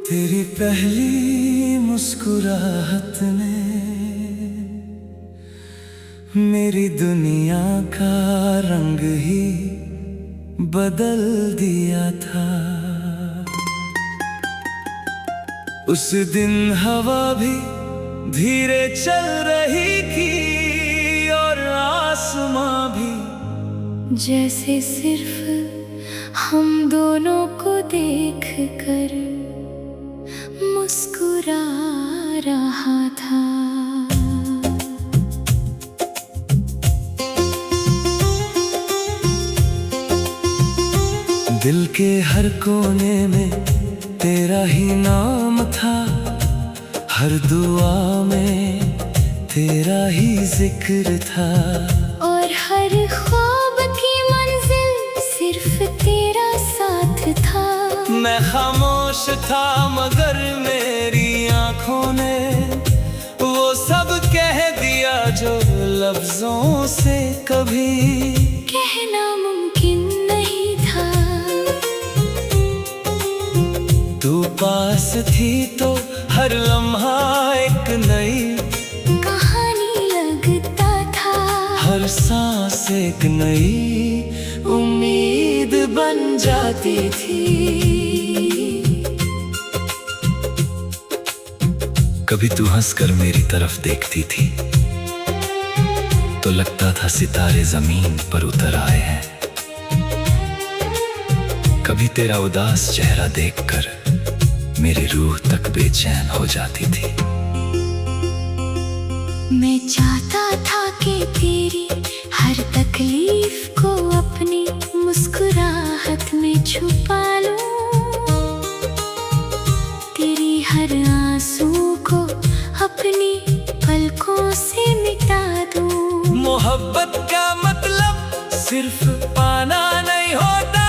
तेरी पहली मुस्कुराहट ने मेरी दुनिया का रंग ही बदल दिया था। उस दिन हवा भी धीरे चल रही थी और आसमां भी जैसे सिर्फ हम दोनों को देख कर मुस्कुरा रहा था। दिल के हर कोने में तेरा ही नाम था, हर दुआ में तेरा ही जिक्र था, और हर ख्वाब की मंजिल सिर्फ तेरा साथ था। मैं खामोश था मगर मेरी आंखों ने वो सब कह दिया जो लफ्जों से कभी कहना मुमकिन नहीं था। तू पास थी तो हर लम्हा एक नई कहानी लगता था, हर सांस एक नई उम्मीद बन जाती थी। कभी तू हंसकर मेरी तरफ देखती थी तो लगता था सितारे जमीन पर उतर आए हैं। कभी तेरा उदास चेहरा देखकर मेरी रूह तक बेचैन हो जाती थी। मैं चाहता था कि तेरी हर तकलीफ को अपनी मुस्कुराहट में छुपा लूं, तेरी हर आंसू को अपनी पलकों से मिटा दूं। मोहब्बत का मतलब सिर्फ पाना नहीं होता,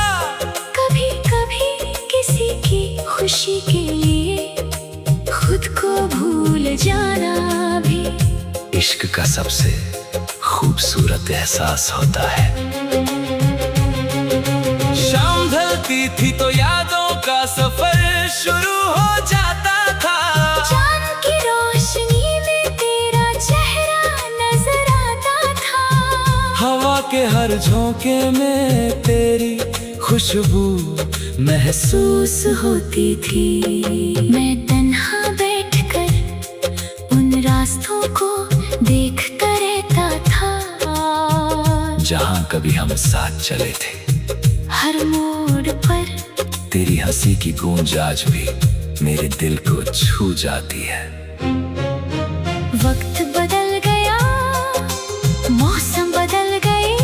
कभी कभी किसी की खुशी के लिए खुद को भूल जाना भी इश्क का सबसे खूबसूरत एहसास होता है। शाम ढलती थी तो यादों का सफर शुरू हो जाता था। चांद की रोशनी में तेरा चेहरा नजर आता था, हवा के हर झोंके में तेरी खुशबू महसूस होती थी। मैं तन्हा बैठकर उन रास्तों को देखता रहता था जहाँ कभी हम साथ चले थे। हर मोड़ पर तेरी हंसी की गूंज आज भी मेरे दिल को छू जाती है। वक्त बदल गया, मौसम बदल गए,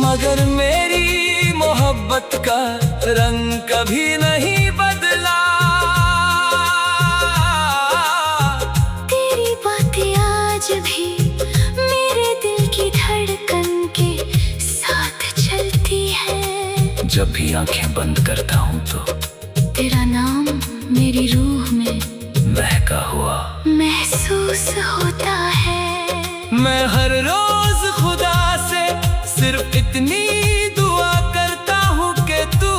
मगर मेरी मोहब्बत का रंग कभी नहीं बदला। तेरी बातें आज भी मेरे दिल की धड़कन के साथ चलती है। जब भी आंखें बंद करता हूँ तो तेरा नाम मेरी रूह में महका हुआ महसूस होता है। मैं हर रोज खुदा से सिर्फ इतनी दुआ करता हूँ कि तू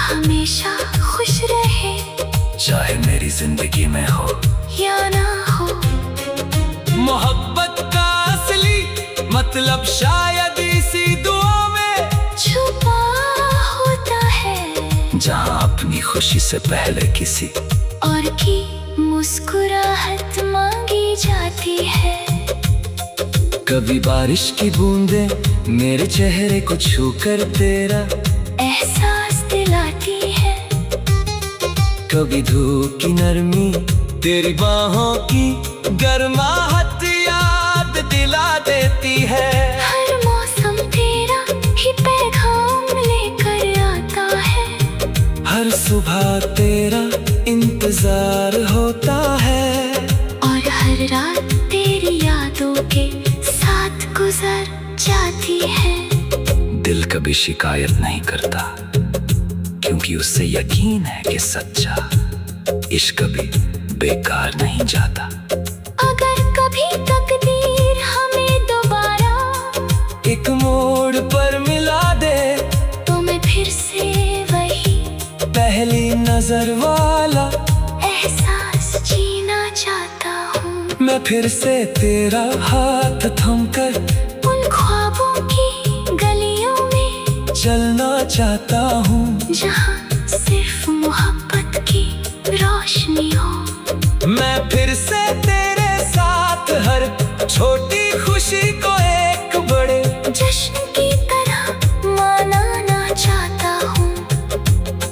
हमेशा खुश रहे, चाहे मेरी जिंदगी में हो या ना हो। मोहब्बत का असली मतलब शायद इसी दुआ में छुपा होता है, जहाँ अपनी खुशी से पहले किसी और की मुस्कुराहट मांगी जाती है। कभी बारिश की बूंदें मेरे चेहरे को छूकर तेरा एहसास दिलाती है, कभी धूप की नरमी तेरी बाहों की गर्माहट याद दिला देती है। हर मौसम तेरा ही पैगाम लेकर आता है, हर सुबह तेरा इंतजार होता है, और हर रात तेरी यादों के साथ गुजर जाती है। दिल कभी शिकायत नहीं करता क्योंकि उससे यकीन है कि सच्चा इश्क कभी बेकार नहीं जाता। अगर कभी तकदीर हमें दोबारा एक मोड़ पर मिला दे तो मैं फिर से वही पहली नजर वाला एहसास जीना चाहता हूँ। मैं फिर से तेरा हाथ थमकर उन ख्वाबों की गलियों में चलना चाहता हूँ, जहाँ सिर्फ मोहब्बत की रोशनी हो। मैं फिर से तेरे साथ हर छोटी खुशी को एक बड़े जश्न की तरह मनाना चाहता हूँ।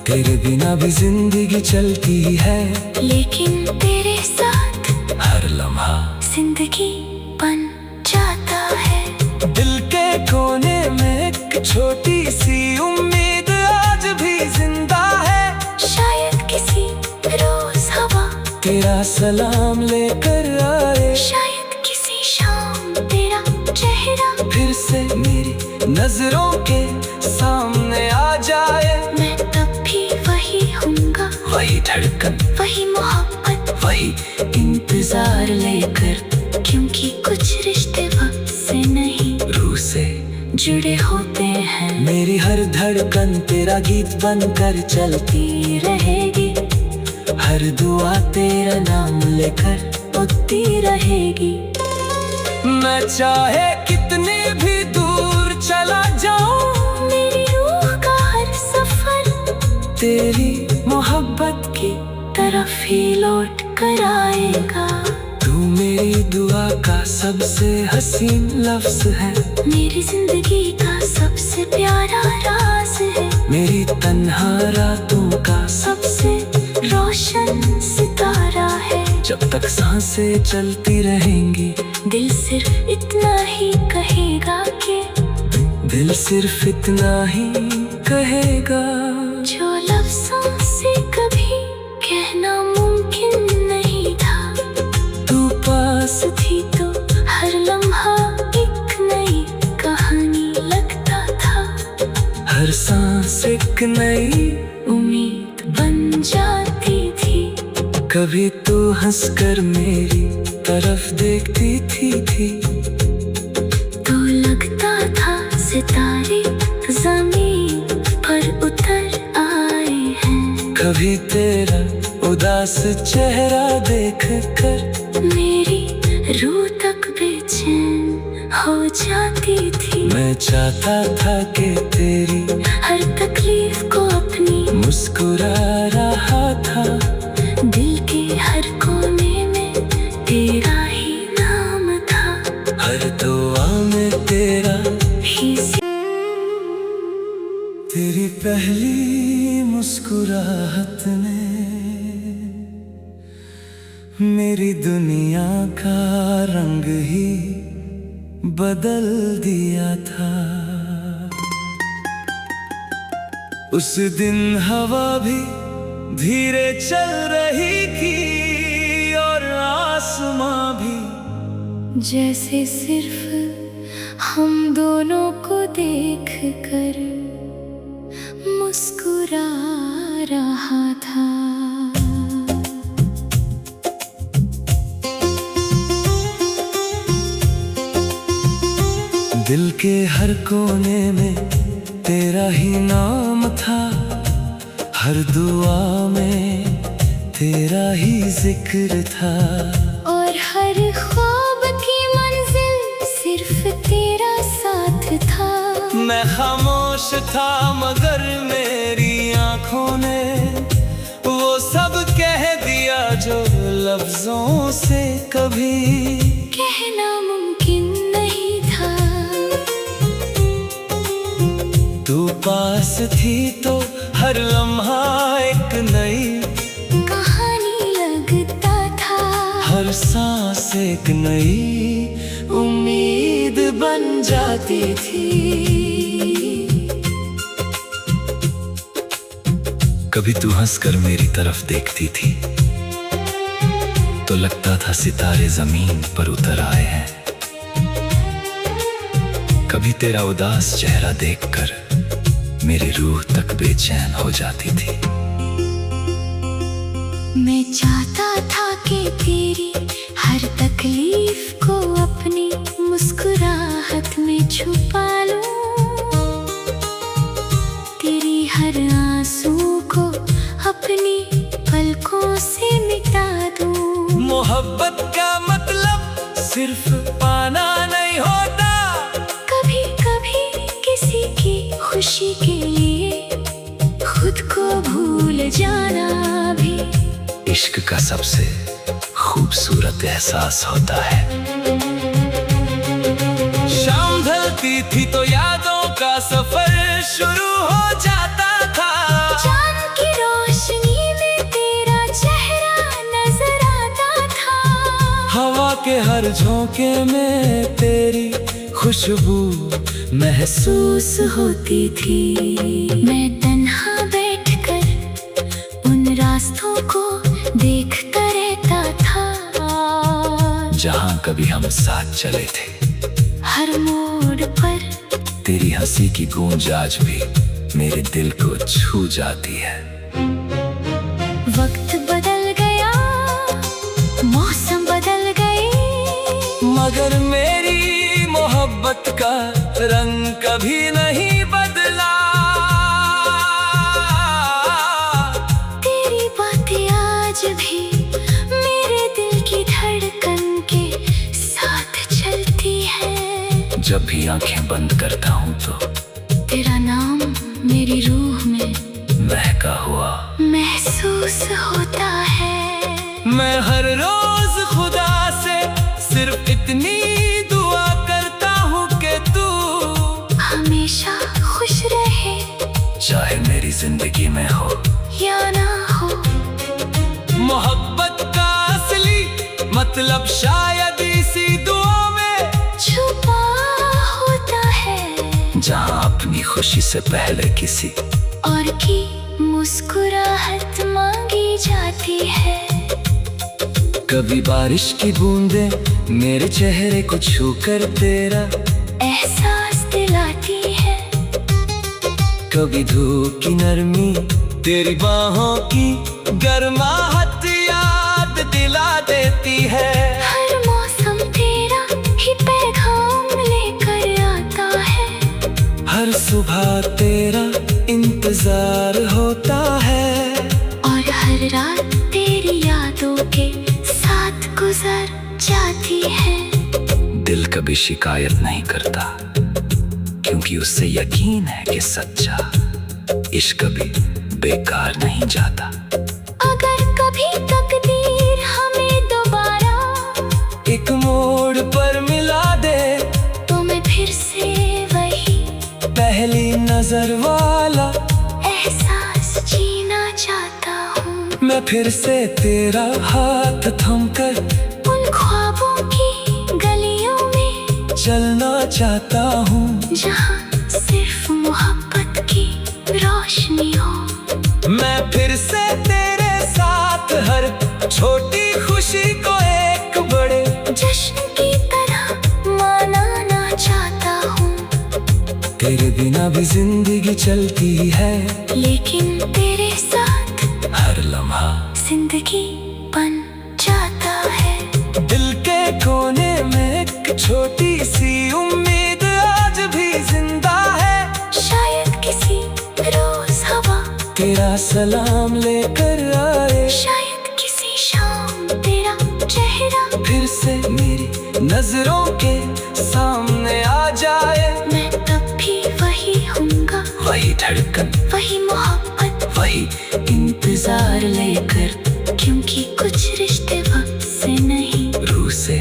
तेरे बिना भी जिंदगी चलती है, लेकिन तेरे साथ हर लम्हा जिंदगी बन जाता है। दिल के कोने में एक छोटी सी उम्मीद आज भी जिंदा है। शायद किसी रोज हवा तेरा सलाम लेकर आए, शायद किसी शाम तेरा चेहरा फिर से मेरी नजरों के सामने आ जाए। मैं तब भी वही हूँगा, वही धड़कन, वही मोहब्बत, वही इंतजार लेकर, क्योंकि कुछ रिश्ते वक्त से नहीं रूह से जुड़े होते हैं। मेरी हर धड़कन तेरा गीत बनकर चलती रहेगी, हर दुआ तेरा नाम लेकर उठती रहेगी। मैं चाहे कितनी भी दूर चला जाऊं, मेरी रूह का हर सफर तेरी मोहब्बत की तरफ ही लौट कर आएगा। तू मेरी दुआ का सबसे हसीन लफ्ज है, मेरी जिंदगी का सबसे प्यारा राज है, मेरी तन्हा रातों का सबसे रोशन सितारा है। जब तक सांसें चलती रहेंगी, दिल सिर्फ इतना ही कहेगा कि दिल सिर्फ इतना ही कहेगा, जो लफ्ज़ों से कभी कहना मुमकिन नहीं था। तू पास थी तो हर लम्हा एक नई कहानी लगता था, हर सांस एक नई उम्मीद बन जाती थी। कभी तू हंसकर मेरी तरफ देखती थी, तो लगता था सितारे ज़मीन पर उतर आए हैं। कभी तेरा उदास चेहरा देख कर मेरी रूह तक बेचैन हो जाती थी। मैं चाहता था कि तेरी हर तकलीफ को अपनी मुस्कुरा रहा था, दिल के हर कोने में तेरा ही नाम था। हर दुआ में तेरा ही तेरी पहली मुस्कुराहट ने मेरी दुनिया का रंग ही बदल दिया था। उस दिन हवा भी धीरे चल रही थी और आसमां भी जैसे सिर्फ हम दोनों को देख कर मुस्कुरा रहा था। दिल के हर कोने में तेरा ही नाम था, हर दुआ में तेरा ही जिक्र था, और हर ख्वाब की मंजिल सिर्फ तेरा साथ था। मैं खामोश था मगर मेरी आंखों ने वो सब कह दिया जो लफ्जों से कभी कहना मुमकिन नहीं था। तू पास थी तो हर लम्हा एक नई कहानी लगता था, हर सांस एक नई उम्मीद बन जाती थी। कभी तू हंसकर मेरी तरफ देखती थी तो लगता था सितारे जमीन पर उतर आए हैं। कभी तेरा उदास चेहरा देखकर मेरी रूह तक बेचैन हो जाती थी। मैं चाहता था कि तेरी हर तकलीफ को अपनी मुस्कुराहट में छुपा लूं, तेरी हर आंसू को मोहब्बत का मतलब सिर्फ पाना नहीं होता। कभी कभी किसी की खुशी के लिए खुद को भूल जाना भी इश्क का सबसे खूबसूरत एहसास होता है। शाम ढलती थी तो यादों का सफर शुरू हो जाता था। चांद की रोशनी में तेरा चेहरा नजर आता था। हवा के हर झोंके में तेरी खुशबू महसूस होती थी। मैं तन्हा बैठकर उन रास्तों को देखता रहता था जहाँ कभी हम साथ चले थे। हर मोड़ पर तेरी हंसी की गूंज आज भी मेरे दिल को छू जाती है। वक्त बदल गया, मौसम बदल गए, मगर मेरी मोहब्बत का रंग कभी नहीं बदला। तेरी बातें आज भी मेरे दिल की धड़कन के साथ चलती है। जब भी आंखें बंद करता हूँ तो तेरा नाम मेरी रूह में महका हुआ महसूस होता है। मैं हर रोज खुदा से सिर्फ इतनी दुआ करता हूँ कि तू हमेशा खुश रहे, चाहे मेरी जिंदगी में हो या ना हो। मोहब्बत का असली मतलब शायद इसी दुआ में छुपा होता है, जहाँ अपनी खुशी से पहले किसी और की मुस्कुराहट मांगी जाती है। कभी बारिश की बूंदें मेरे चेहरे को छूकर तेरा एहसास दिलाती है। कभी धूप की नरमी तेरी बाहों की गर्माहट याद दिला देती है। हर मौसम तेरा ही पैगाम लेकर आता है। हर सुबह तेरा इंतजार होता है और हर रात तेरी यादों के साथ गुजर जाती है। दिल कभी शिकायत नहीं करता क्योंकि उससे यकीन है कि सच्चा इश्क कभी बेकार नहीं जाता। अगर कभी तकदीर हमें दोबारा एक मोड़ पर मिला दे तो मैं फिर से वही पहली नजर वाला एहसास जीना चाहता हूँ। मैं फिर से तेरा हाथ थमकर उन ख्वाबों की गलियों में चलना चाहता हूँ जहाँ सिर्फ मोहब्बत की रोशनी हो। मैं फिर से तेरे साथ हर छोटी खुशी को एक बड़े जश्न की तरह मनाना चाहता हूँ। तेरे बिना भी जिंदगी चलती है, लेकिन तेरे साथ हर लम्हा जिंदगी बन जाता है। दिल के कोने में एक छोटी सी उम्मीद आज भी जिंदा है। शायद किसी रोज हवा तेरा सलाम लेकर आए, शायद किसी शाम तेरा चेहरा फिर से मेरी नजरों के सामने आ जाए। मैं तब भी वही हूँगा, वही धड़कन, वही मोहब्बत, वही इंतजार लेकर, क्योंकि कुछ रिश्ते वक्त से नहीं रूह से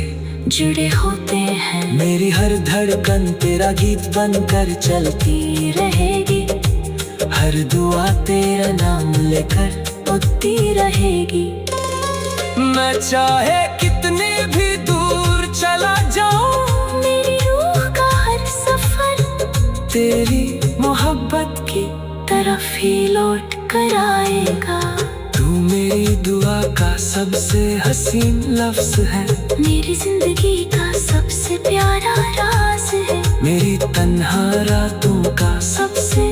जुड़े होते हैं। मेरी हर धड़कन तेरा गीत बनकर चलती रहेगी। हर दुआ तेरा नाम लेकर उठती रहेगी। मैं चाहे कितनी भी दूर चला जाऊं, मेरी रूह का हर सफर तेरी मोहब्बत की तरफ ही लौट कर आएगा। तू मेरी दुआ का सबसे हसीन लफ्ज है, मेरी जिंदगी का सबसे प्यारा राज है, मेरी तन्हा रातों का सबसे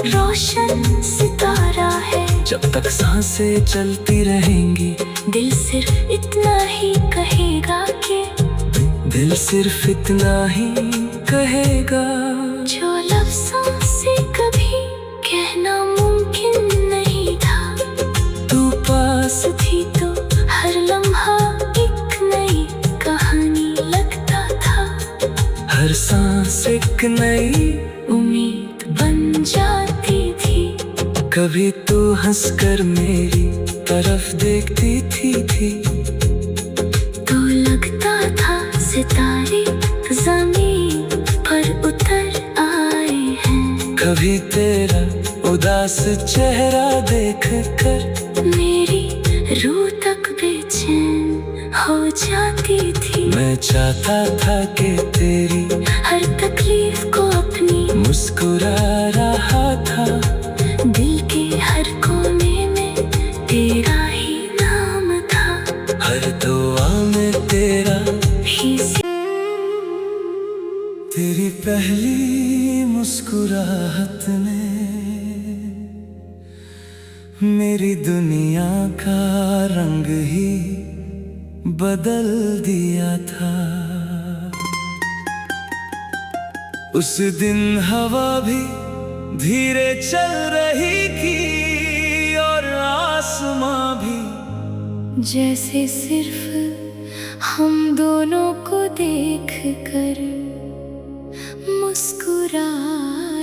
रोशन सितारा है। जब तक सांसें चलती रहेंगी, दिल सिर्फ इतना ही कहेगा कि दिल सिर्फ इतना ही कहेगा जो लफ्ज़ों से कभी कहना मुमकिन नहीं था। तू पास थी तो हर लम्हा एक नई उम्मीद बन जाती थी। कभी तू हंसकर मेरी तरफ देखती थी। तो लगता था सितारे ज़मीन पर उतर आए हैं। कभी तेरा उदास चेहरा देख कर मेरी रूह तक बेचैन हो जाती थी। मैं चाहता था कि तेरी हर तकलीफ को अपनी मुस्कुरा रहा था। दिल के हर कोने में तेरा ही नाम था। हर दुआ में तेरा ही तेरी पहली मुस्कुराहट ने मेरी दुनिया का रंग ही बदल दिया था। उस दिन हवा भी धीरे चल रही थी और आसमां भी जैसे सिर्फ हम दोनों को देख कर मुस्कुरा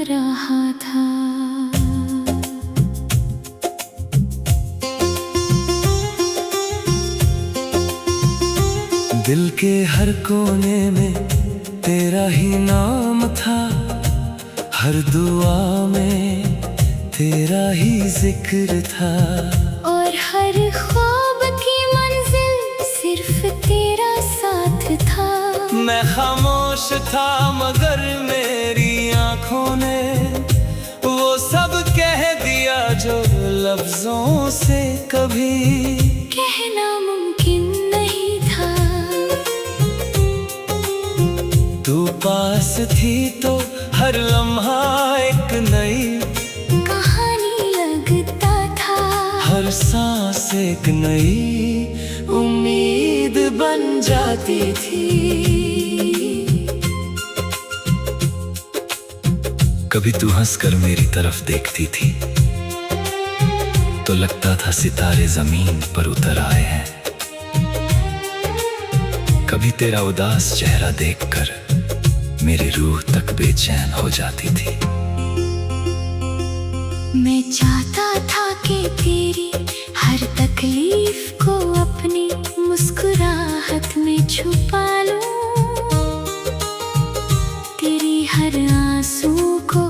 रहा था। दिल के हर कोने में तेरा ही नाम था। हर दुआ में तेरा ही जिक्र था। और हर ख्वाब की मंजिल सिर्फ तेरा साथ था। मैं खामोश था मगर मेरी आंखों ने वो सब कह दिया जो लफ्जों से कभी कहना मुमकिन नहीं था। तू पास थी तो हर लम्हा एक नई कहानी लगता था। हर सांस एक नई उम्मीद बन जाती थी। कभी तू हंसकर मेरी तरफ देखती थी तो लगता था सितारे जमीन पर उतर आए हैं। कभी तेरा उदास चेहरा देखकर मेरी रूह तक बेचैन हो जाती थी। मैं चाहता था कि तेरी हर तकलीफ को अपनी मुस्कुराहट में छुपा लूं। तेरी हर आंसू को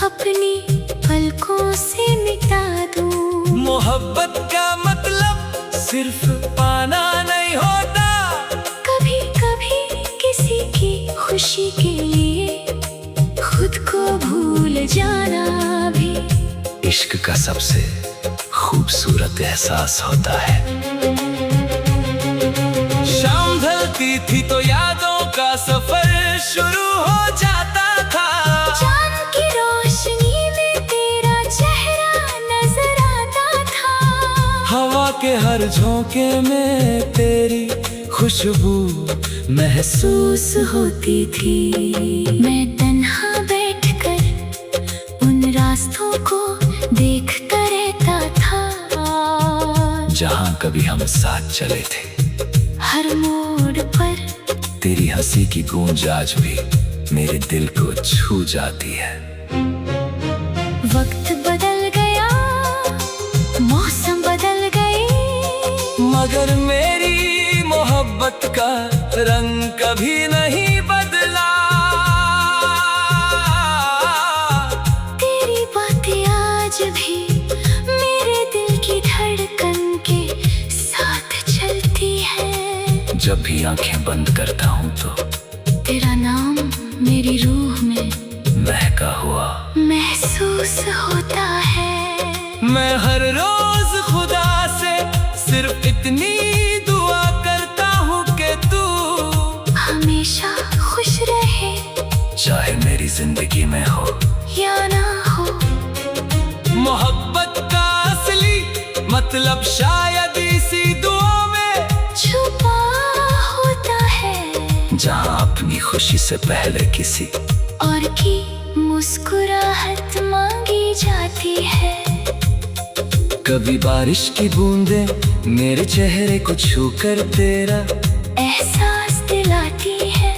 अपनी पलकों से मिटा दूं। मोहब्बत का मतलब सिर्फ पाना नहीं होता। कभी कभी किसी की खुशी के लिए खुद को भूल जाना भी इश्क का सबसे खूबसूरत एहसास होता है। शाम ढलती थी तो यादों का सफर शुरू हो जाता था। चांद की रोशनी में तेरा चेहरा नजर आता था। हवा के हर झोंके में तेरी खुशबू महसूस होती थी। मैं तन्हा बैठकर उन रास्तों को देखता रहता था। जहाँ कभी हम साथ चले थे। हर मोड़ पर तेरी हंसी की गूंज आज भी मेरे दिल को छू जाती है। वक्त बदल गया, मौसम बदल गए, मगर मेरी मोहब्बत का रंग कभी नहीं बदला। तेरी बातें आज भी मेरे दिल की धड़कन के साथ चलती है। जब भी आंखें बंद करता हूँ तो तेरा नाम मेरी रूह में महका हुआ महसूस होता है। मैं हर रोज खुदा से सिर्फ इतनी दुआ करता हूँ कि तू हमेशा खुश रहे, चाहे मेरी जिंदगी में हो या ना हो। मोहब्बत का असली मतलब शायद इसी दुआ में छुपा होता है। जहाँ अपनी खुशी से पहले किसी और की मुस्कुराहट मांगी जाती है। कभी बारिश की बूंदें मेरे चेहरे को छूकर तेरा एहसास दिलाती है।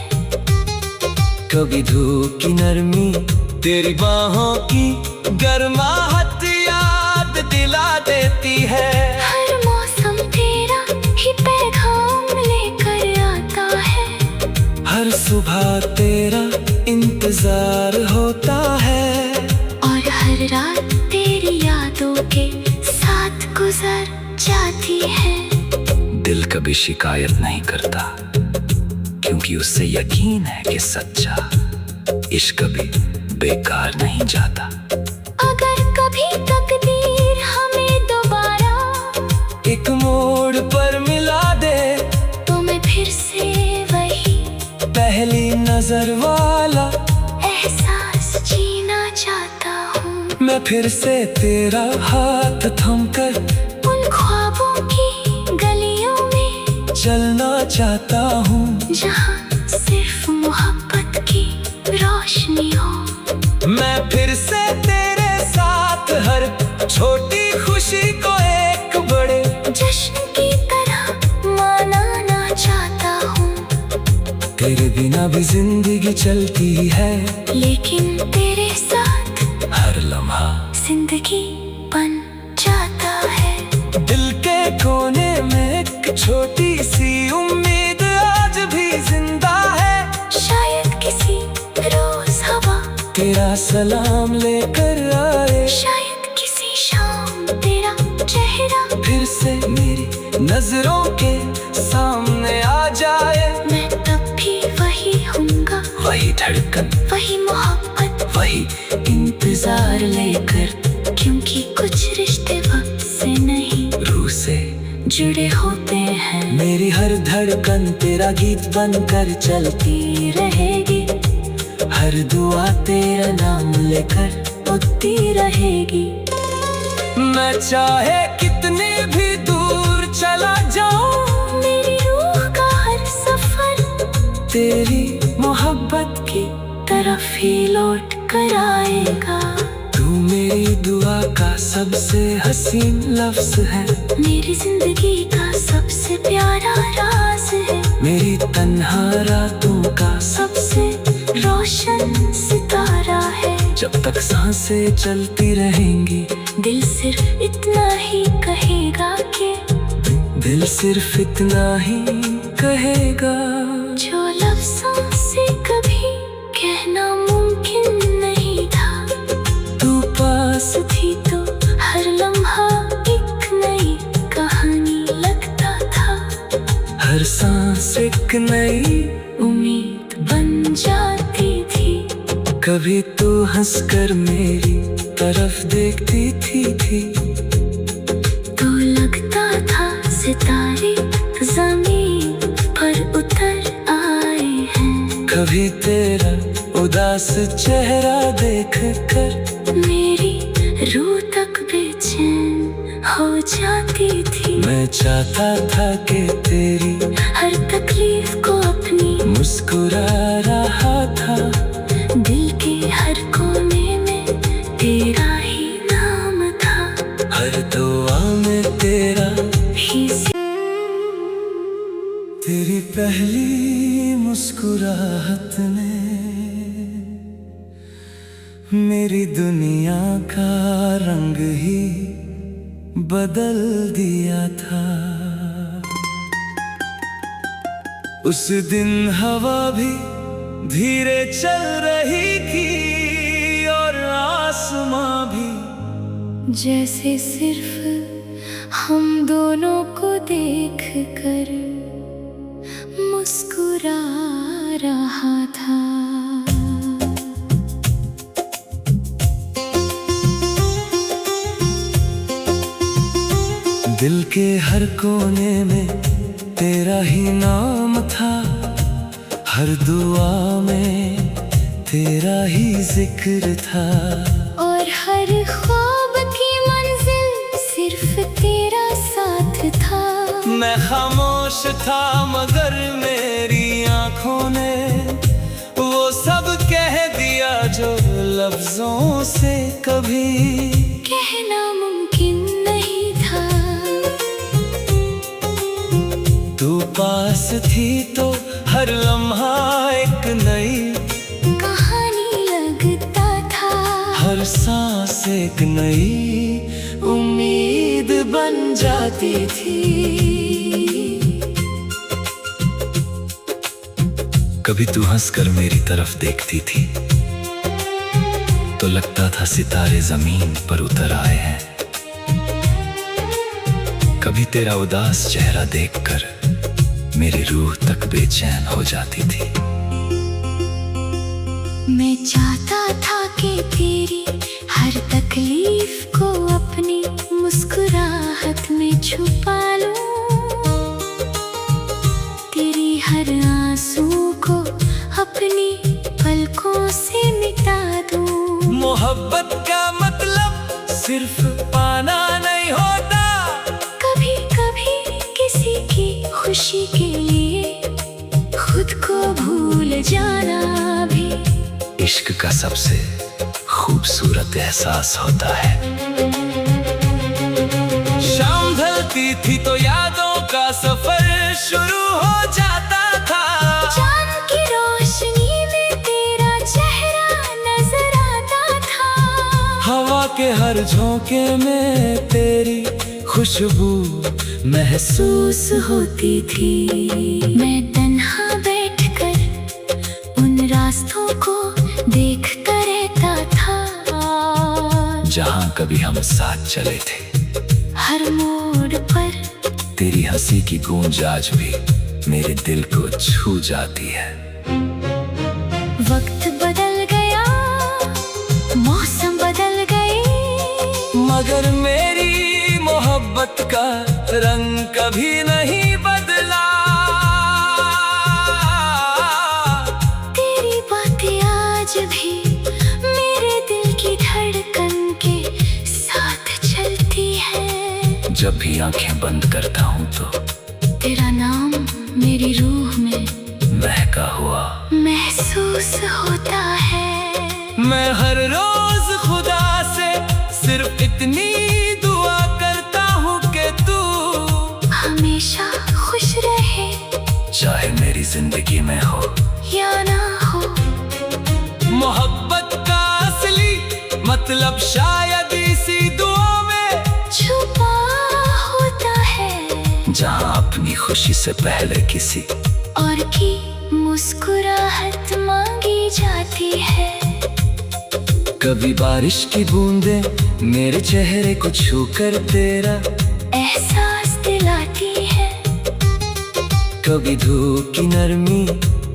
कभी धूप की नरमी, तेरी बाहों की गर्माहट याद दिला देती है। हर मौसम तेरा ही पैगाम लेकर आता है, हर सुबह तेरा इंतजार होता है, और हर रात तेरी यादों के साथ गुजर जाती है। दिल कभी शिकायत नहीं करता, क्योंकि उससे यकीन है कि सच्चा इश्क कभी बेकार नहीं जाता। अगर कभी तकदीर हमें दोबारा एक मोड़ पर मिला दे, तो मैं फिर से वही पहली नजर वाला एहसास जीना चाहता हूँ। मैं फिर से तेरा हाथ थमकर उन ख्वाबों की गलियों में चलना चाहता हूँ, जहाँ सिर्फ मोहब्बत की रोशनी हो। मैं फिर से तेरे साथ हर छोटी खुशी को एक बड़े जश्न की तरह मनाना चाहता हूँ। तेरे बिना भी जिंदगी चलती है, लेकिन तेरे साथ हर लम्हा जिंदगी बन जाता है। दिल के कोने में एक छोटी सी उम्मीद आज भी जिंदा है। शायद किसी रोज हवा तेरा सलाम लेकर आए, शायद किसी शाम तेरा चेहरा फिर से मेरी नजरों के सामने आ जाए। मैं तब भी वही हूँगा, वही धड़कन, वही मोहब्बत, वही इंतजार लेकर, क्योंकि कुछ रिश्ते वक्त से नहीं रूह से जुड़े होते हैं। मेरी हर धड़कन तेरा गीत बनकर चलती रहेगी, हर दुआ तेरा नाम लेकर उठती रहेगी। मैं चाहे कितनी भी दूर चला जाऊं, मेरी रूह का हर सफर तेरी मोहब्बत की तरफ ही लौट कर आएगा। तू मेरी दुआ का सबसे हसीन लफ्ज है, मेरी जिंदगी का सबसे प्यारा राज है, मेरी तन्हा रातों का सबसे रोशन सितारा है। जब तक सांसें चलती रहेंगी, दिल सिर्फ इतना ही कहेगा कि दिल सिर्फ इतना ही कहेगा, जो लफ्ज़ों से कभी कहना मुमकिन नहीं था। तू पास थी तो हर लम्हा एक नई कहानी लगता था, हर सांस एक नई उम्मीद बन जाती थी। कभी तू हंसकर मेरी तरफ देखती थी, तो लगता था सितारे ज़मीन पर उतर आए हैं। कभी तेरा उदास चेहरा देख कर मेरी रूह तक बेचैन हो जाती थी। मैं चाहता था कि तेरी हर तकलीफ को अपनी मुस्कुरा रहा था, दिल के हर कोने में तेरा ही नाम था। हर दुआ में तेरा ही तेरी पहली मुस्कुराहट ने मेरी दुनिया का रंग ही बदल दिया था। उस दिन हवा भी धीरे चल रही थी और आसमां भी जैसे सिर्फ हम दोनों को देख कर मुस्कुरा रहा था। दिल के हर कोने में तेरा ही नाम था, हर दुआ में तेरा ही जिक्र था, और हर ख्वाब की मंजिल सिर्फ तेरा साथ था। मैं खामोश था मगर मेरी आंखों ने वो सब कह दिया जो लफ्जों से कभी कहना मुमकिन नहीं था। तू पास थी तो हर लम्हा एक नई एक नई उम्मीद बन जाती थी। कभी तू हंसकर मेरी तरफ देखती थी तो लगता था सितारे जमीन पर उतर आए हैं। कभी तेरा उदास चेहरा देखकर मेरी रूह तक बेचैन हो जाती थी। मैं चाहता था कि तेरी हर तकलीफ को अपनी मुस्कुराहट में छुपा लूं, तेरी हर आंसू को अपनी पलकों से मिटा दूं। मोहब्बत का मतलब सिर्फ पाना नहीं होता, कभी कभी किसी की खुशी के लिए खुद को भूल जाना भी इश्क का सबसे खूबसूरत एहसास होता है। शाम ढलती थी तो यादों का सफर शुरू हो जाता था। चांद की रोशनी में तेरा चेहरा नजर आता था। हवा के हर झोंके में तेरी खुशबू महसूस होती थी। मैं तन्हा बैठकर उन रास्तों को देखता रहता था जहां कभी हम साथ चले थे। हर मोड़ पर तेरी हंसी की गूंज आज भी मेरे दिल को छू जाती है। वक्त बदल गया, मौसम बदल गए, मगर मेरी मोहब्बत का रंग कभी नहीं बदला। तेरी बातें आज भी मेरे दिल की धड़कन के साथ चलती है। जब भी आंखें बंद करता हूँ तो तेरा नाम मेरी रूह में महका हुआ महसूस होता है। मैं हर रोज खुदा से सिर्फ इतनी दुआ करता हूँ कि तू हमेशा खुश रहे, चाहे मेरी जिंदगी में हो या ना हो। मोहब्बत का असली मतलब शायद इसी दुआ में छुपा होता है, जहाँ अपनी खुशी से पहले किसी और की मुस्कुराहट मांगी जाती है। कभी बारिश की बूंदें मेरे चेहरे को छूकर तेरा एहसास दिलाती है। कभी धूप की नरमी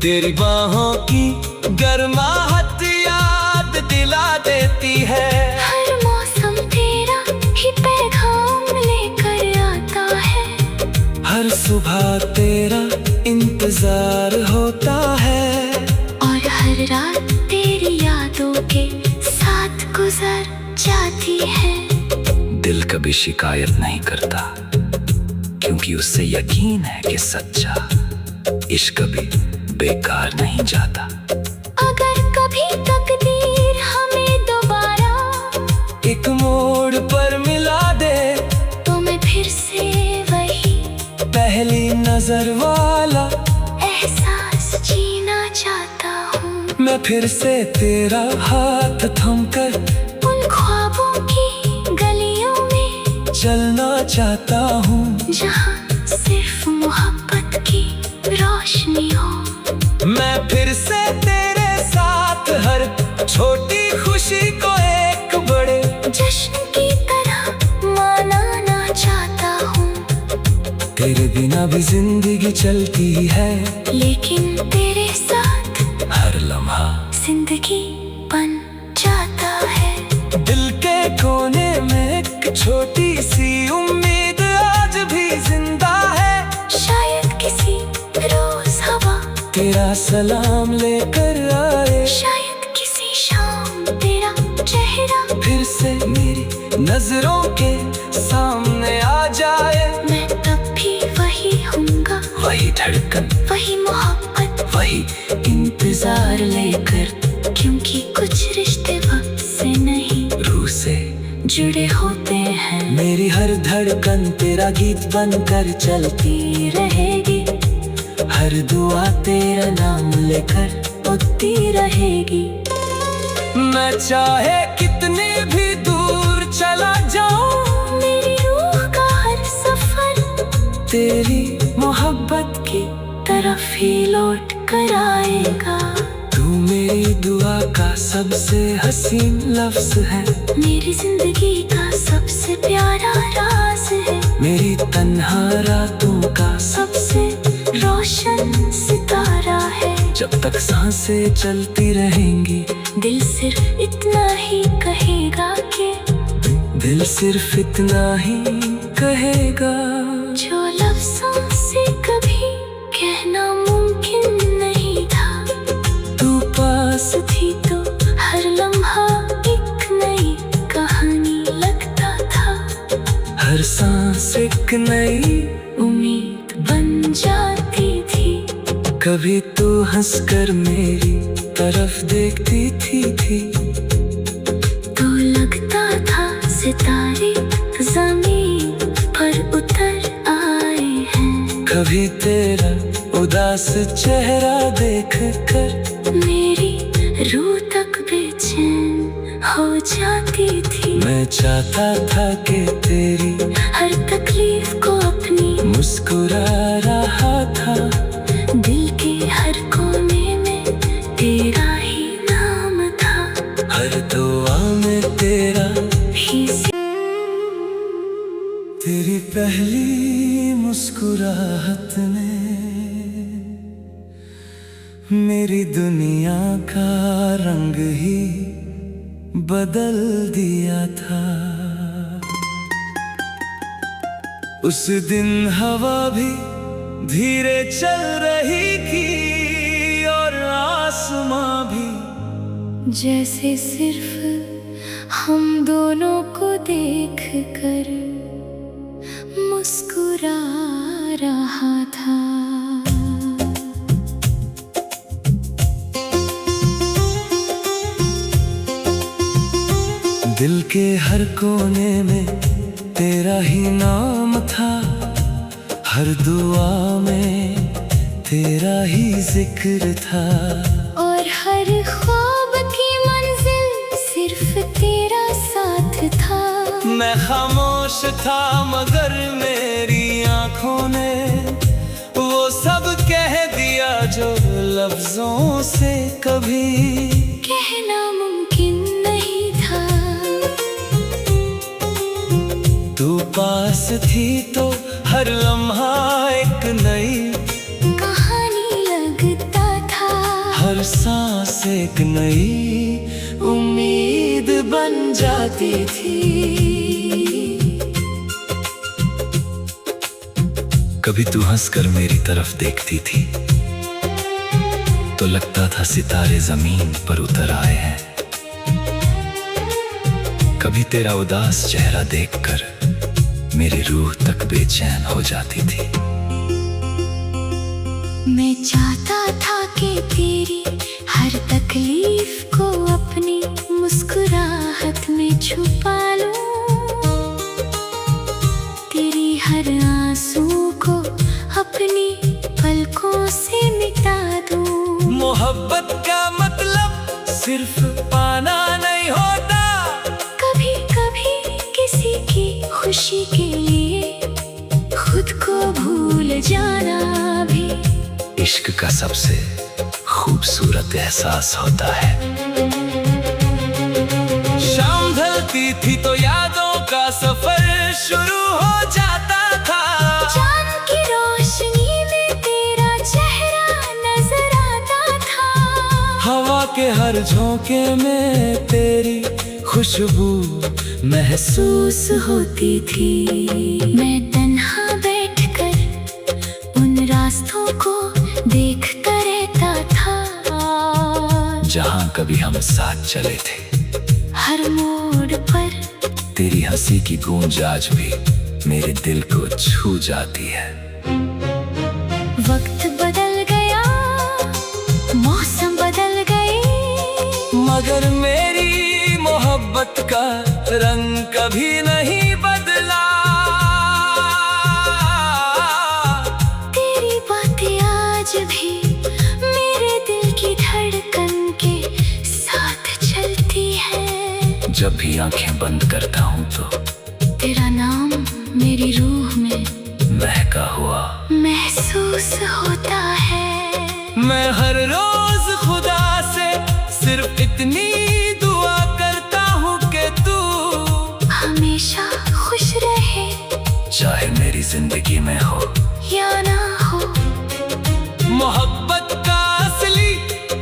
तेरी बाहों की गर्माहट याद दिला देती है। हर मौसम तेरा ही पैगाम लेकर आता है। हर सुबह तेरा इंतजार होता है, और हर रात तेरी यादों के साथ गुजर जाती है। दिल कभी शिकायत नहीं करता क्योंकि उससे यकीन है कि सच्चा इश्क कभी बेकार नहीं जाता। अगर कभी तकदीर हमें दोबारा एक मोड़ पर मिला दे तो मैं फिर से वही पहली नजर वाला एहसास जीना चाहता हूँ। मैं फिर से तेरा हाथ थमकर उन ख्वाबों की गलियों में चलना चाहता हूँ, जहाँ सिर्फ मोहब्बत की रोशनी हो। मैं फिर से तेरे साथ हर छोटी खुशी को एक बड़े जश्न की तरह मनाना चाहता हूँ। तेरे बिना भी जिंदगी चलती है, लेकिन तेरे साथ हर लम्हा जिंदगी बन जाता है। दिल के कोने में एक छोटी सी उम्मीद आज भी जिंदा है। शायद किसी रोज हवा तेरा सलाम लेकर आए, शायद किसी शाम तेरा चेहरा फिर से मेरी नजरों के सामने आ जाए। मैं तब भी वही हूँगा, वही धड़कन, वही मोहब्बत, वही इंतजार लेकर, क्योंकि कुछ रिश्ते वक्त से नहीं रूह से जुड़े होते हैं। मेरी हर धड़कन तेरा गीत बनकर चलती रहेगी, हर दुआ तेरा नाम लेकर उठती रहेगी। मैं चाहे कितनी भी दूर दूर चला जाऊं। मेरी रूह का हर सफर तेरी मोहब्बत की तरफ ही लौट कर आएगा। तू मेरी दुआ का सबसे हसीन लफ्ज है। मेरी जिंदगी का सबसे प्यारा राज है। मेरी तन्हा रातों का सबसे रोशन सितारा है। जब तक सांसें चलती रहेंगी, दिल सिर्फ इतना ही कहेगा कि दिल सिर्फ इतना ही कहेगा। जो लफ्ज़ों से कभी कहना मुमकिन नहीं था। तू पास थी तो हर लम्हा एक नई कहानी लगता था। हर सांस एक नई उम्मीद बन जाती थी। कभी तू हंसकर मेरी तरफ देखती थी। तो लगता था सितारे ज़मीन पर उतर आए हैं। कभी तेरा उदास चेहरा देख कर मेरी रूह तक बेचैन हो जाती थी। मैं चाहता था कि तेरी हर तकलीफ को अपनी मुस्कुरा रहा था। दिल के हर कोने में तेरा ही नाम था। हर दुआ में तेरा ही तेरी पहली मुस्कुराहट ने मेरी दुनिया का रंग ही बदल दिया था। उस दिन हवा भी धीरे चल रही थी और आसमां भी जैसे सिर्फ हम दोनों को देख कर मुस्कुरा रहा था। दिल के हर कोने में तेरा ही नाम था। हर दुआ में तेरा ही जिक्र था। और हर ख्वाब की मंजिल सिर्फ तेरा साथ था। मैं खामोश था मगर मेरी आंखों ने वो सब कह दिया जो लफ्जों से कभी कहना मुमकिन नहीं था। तू पास थी तो हर लम्हा एक नई कहानी लगता था। हर सांस एक नई उम्मीद बन जाती थी। कभी तू हंसकर मेरी तरफ देखती थी तो लगता था सितारे जमीन पर उतर आए हैं। कभी तेरा उदास चेहरा देखकर मेरी रूह तक बेचैन हो जाती थी। मैं चाहता था कि तेरी हर तकलीफ को अपनी मुस्कुराहट में छुपा लूं। तेरी हर आंसू को अपनी पलकों से मिटा दूं। मोहब्बत का मतलब सिर्फ पाना नहीं होता। कभी कभी किसी की खुशी के लिए खुद को भूल जाना भी इश्क का सबसे खूबसूरत एहसास होता है। शाम ढलती थी तो यादों का सफर शुरू हो जाता था। चांद की रोशनी में तेरा चेहरा नजर आता था। हवा के हर झोंके में तेरी खुशबू महसूस होती थी। मैं तन्हा बैठकर उन रास्तों को देखता रहता था। जहाँ कभी हम साथ चले थे। हर मोड़ पर तेरी हंसी की गूंज आज भी मेरे दिल को छू जाती है। वक्त बदल गया, मौसम बदल गए, मगर मेरी मोहब्बत का रंग कभी नहीं बदला। तेरी बातें आज भी मेरे दिल की धड़कन के साथ चलती है। जब भी आंखें बंद करता हूँ तो तेरा नाम मेरी रूह में महका हुआ महसूस होता है। मैं हर रोज खुदा से सिर्फ इतनी दुआ करता हूँ कि तू हमेशा खुश रहे, चाहे मेरी जिंदगी में हो या ना हो। मोहब्बत का असली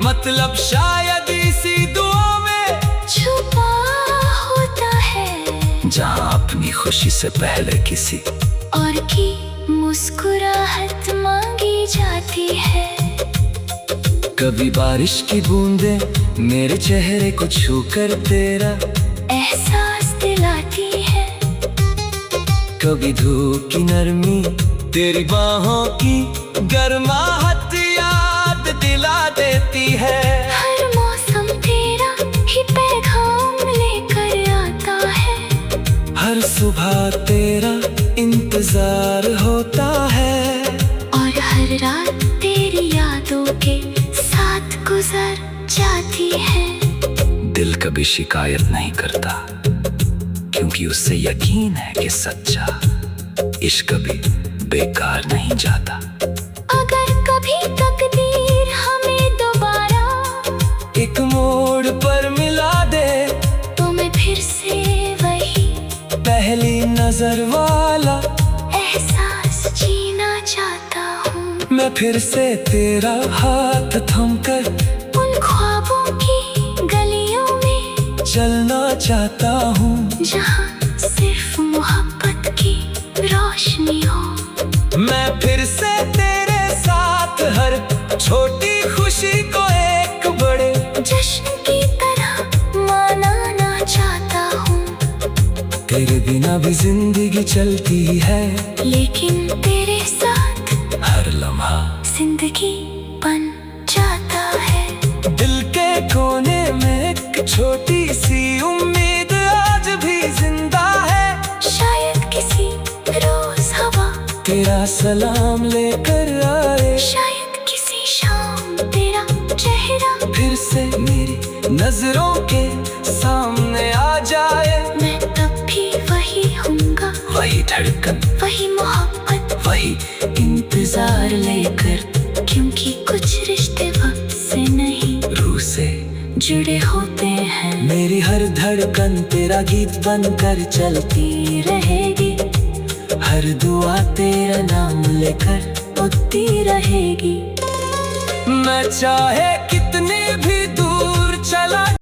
मतलब शायद इसी दुआ में छुपा होता है, जहाँ अपनी खुशी से पहले किसी और की मुस्कुराहट मांगी जाती है। कभी बारिश की बूंदें मेरे चेहरे को छूकर तेरा एहसास दिलाती है, कभी धूप की नरमी तेरी बाहों की गर्माहट याद दिला देती है। हर मौसम तेरा ही पैगाम लेकर आता है, हर सुबह तेरा इंतजार होता है, और हर रात तेरी यादों के साथ गुजर जाती है। दिल कभी शिकायत नहीं करता, क्योंकि उससे यकीन है कि सच्चा इश्क कभी बेकार नहीं जाता। अगर कभी तकदीर हमें दोबारा एक मोड़ पर मिला दे, तो मैं फिर से वही पहली नजर वाला एहसास जीना चाहता हूँ। मैं फिर से तेरा हाथ थमकर उन ख्वाबों की गलियों में चलना चाहता हूँ, जहाँ सिर्फ मोहब्बत की रोशनी हो। मैं फिर से तेरे साथ हर छोटी खुशी को एक बड़े जश्न की तरह मनाना चाहता हूँ। तेरे बिना भी जिंदगी चलती है, लेकिन तेरे साथ हर लम्हा जिंदगी बन जाता है। दिल के कोने में एक छोटी सी उम्मीद आज भी जिंदा है, शायद किसी रोज हवा तेरा सलाम लेकर आए, शायद किसी शाम तेरा चेहरा फिर से मेरी नजरों के सामने आ जाए। मैं तब भी वही हूँगा, वही धड़कन, वही मोहब्बत, वही इंतजार लेकर, क्योंकि कुछ रिश्ते वक्त से नहीं रूह से जुड़े होते हैं। मेरी हर धड़कन तेरा गीत बनकर चलती रहेगी, हर दुआ तेरा नाम लेकर उठती रहेगी। मैं चाहे कि